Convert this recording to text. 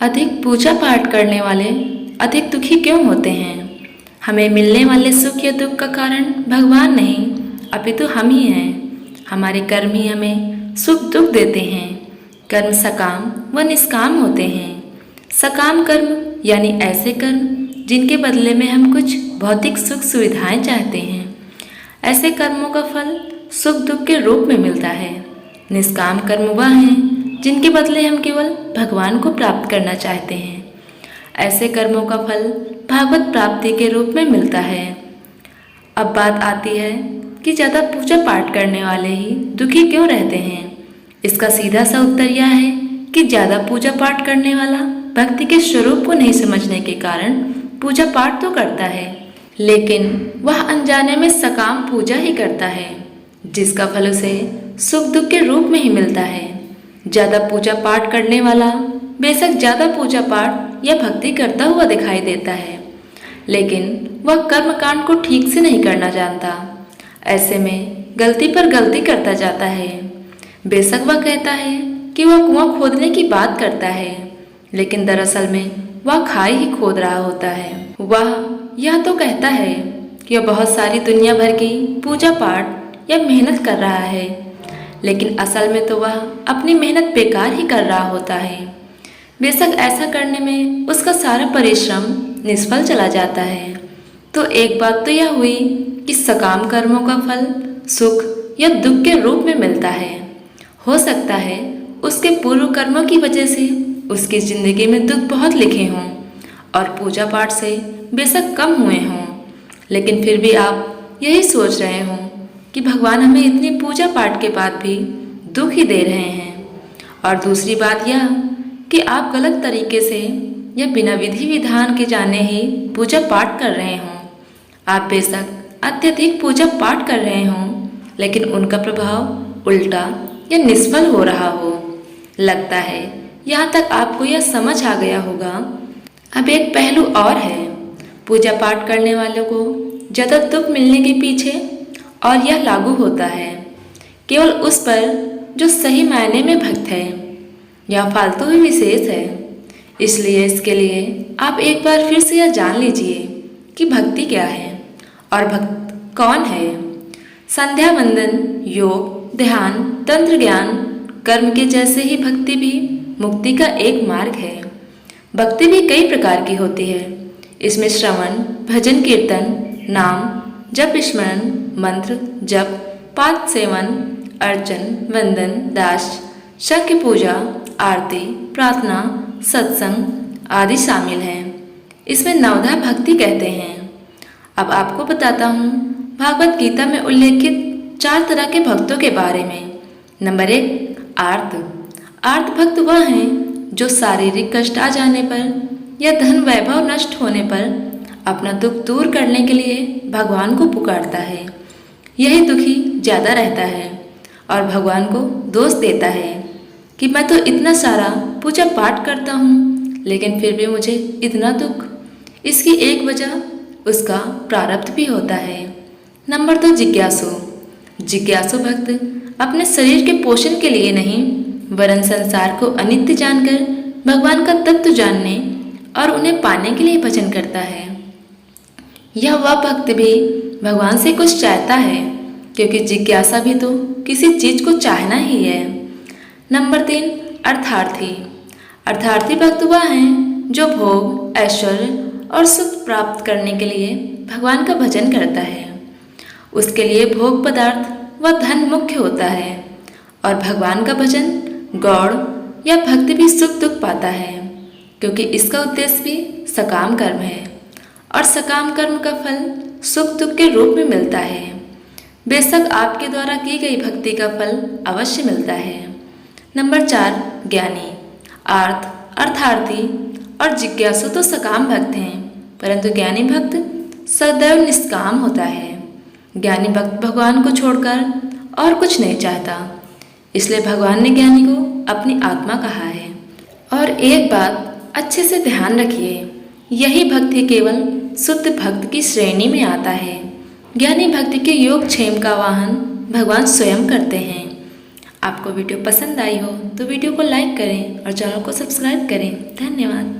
अधिक पूजा पाठ करने वाले अधिक दुखी क्यों होते हैं? हमें मिलने वाले सुख या दुख का कारण भगवान नहीं, अपितु हम ही हैं। हमारे कर्म ही हमें सुख दुख देते हैं। कर्म सकाम व निष्काम होते हैं। सकाम कर्म यानी ऐसे कर्म जिनके बदले में हम कुछ भौतिक सुख सुविधाएं चाहते हैं। ऐसे कर्मों का फल सुख दुख के रूप में मिलता है। निष्काम कर्म वह हैं जिनके बदले हम केवल भगवान को प्राप्त करना चाहते हैं। ऐसे कर्मों का फल भागवत प्राप्ति के रूप में मिलता है। अब बात आती है कि ज़्यादा पूजा पाठ करने वाले ही दुखी क्यों रहते हैं। इसका सीधा सा उत्तर यह है कि ज़्यादा पूजा पाठ करने वाला भक्ति के स्वरूप को नहीं समझने के कारण पूजा पाठ तो करता है, लेकिन वह अनजाने में सकाम पूजा ही करता है, जिसका फल उसे सुख दुख के रूप में ही मिलता है। ज़्यादा पूजा पाठ करने वाला बेशक ज़्यादा पूजा पाठ या भक्ति करता हुआ दिखाई देता है, लेकिन वह कर्म कांड को ठीक से नहीं करना जानता। ऐसे में गलती पर गलती करता जाता है। बेशक वह कहता है कि वह कुआं खोदने की बात करता है, लेकिन दरअसल में वह खाई ही खोद रहा होता है। वह यह तो कहता है कि वह बहुत सारी दुनिया भर की पूजा पाठ या मेहनत कर रहा है, लेकिन असल में तो वह अपनी मेहनत बेकार ही कर रहा होता है। बेशक ऐसा करने में उसका सारा परिश्रम निष्फल चला जाता है। तो एक बात तो यह हुई कि सकाम कर्मों का फल सुख या दुख के रूप में मिलता है। हो सकता है उसके पूर्व कर्मों की वजह से उसकी जिंदगी में दुख बहुत लिखे हों और पूजा पाठ से बेशक कम हुए हों, लेकिन फिर भी आप यही सोच रहे हों कि भगवान हमें इतनी पूजा पाठ के बाद भी दुख ही दे रहे हैं। और दूसरी बात यह कि आप गलत तरीके से या बिना विधि विधान के जाने ही पूजा पाठ कर रहे हों। आप बेशक अत्यधिक पूजा पाठ कर रहे हों, लेकिन उनका प्रभाव उल्टा या निष्फल हो रहा हो। लगता है यहाँ तक आपको यह समझ आ गया होगा। अब एक पहलू और है। पूजा पाठ करने वालों को ज़्यादा दुख मिलने के पीछे और यह लागू होता है केवल उस पर जो सही मायने में भक्त है। यह फालतू ही विशेष है। इसलिए इसके लिए आप एक बार फिर से यह जान लीजिए कि भक्ति क्या है और भक्त कौन है। संध्या वंदन, योग, ध्यान, तंत्र ज्ञान, कर्म के जैसे ही भक्ति भी मुक्ति का एक मार्ग है। भक्ति भी कई प्रकार की होती है। इसमें श्रवण, भजन, कीर्तन, नाम, जप, स्मरण, मंत्र, जप, पाद सेवन, अर्चन, वंदन, दास, शंख पूजा, आरती, प्रार्थना, सत्संग आदि शामिल हैं। इसमें नवधा भक्ति कहते हैं। अब आपको बताता हूँ भागवत गीता में उल्लेखित 4 तरह के भक्तों के बारे में। नंबर 1, आर्त। आर्त भक्त वह हैं जो शारीरिक कष्ट आ जाने पर या धन वैभव नष्ट होने पर अपना दुख दूर करने के लिए भगवान को पुकारता है। यही दुखी ज़्यादा रहता है और भगवान को दोष देता है कि मैं तो इतना सारा पूजा पाठ करता हूँ, लेकिन फिर भी मुझे इतना दुख। इसकी एक वजह उसका प्रारब्ध भी होता है। नंबर 2, जिज्ञासु। जिज्ञासु भक्त अपने शरीर के पोषण के लिए नहीं, वरन संसार को अनित्य जानकर भगवान का तत्व जानने और उन्हें पाने के लिए भजन करता है। यह वह भक्त भी भगवान से कुछ चाहता है, क्योंकि जिज्ञासा भी तो किसी चीज को चाहना ही है। नंबर 3, अर्थार्थी। अर्थार्थी भक्त वह हैं जो भोग, ऐश्वर्य और सुख प्राप्त करने के लिए भगवान का भजन करता है। उसके लिए भोग पदार्थ व धन मुख्य होता है और भगवान का भजन, गौड़ या भक्ति भी सुख दुख पाता है, क्योंकि इसका उद्देश्य भी सकाम कर्म है और सकाम कर्म का फल सुख दुख के रूप में मिलता है। बेशक आपके द्वारा की गई भक्ति का फल अवश्य मिलता है। नंबर 4, ज्ञानी। आर्त, अर्थार्थी और जिज्ञासु तो सकाम भक्त हैं, परंतु ज्ञानी भक्त सदैव निष्काम होता है। ज्ञानी भक्त भगवान को छोड़कर और कुछ नहीं चाहता, इसलिए भगवान ने ज्ञानी को अपनी आत्मा कहा है। और एक बात अच्छे से ध्यान रखिए, यही भक्ति केवल शुद्ध भक्त की श्रेणी में आता है। ज्ञानी भक्ति के योगक्षेम का वाहन भगवान स्वयं करते हैं। आपको वीडियो पसंद आई हो तो वीडियो को लाइक करें और चैनल को सब्सक्राइब करें। धन्यवाद।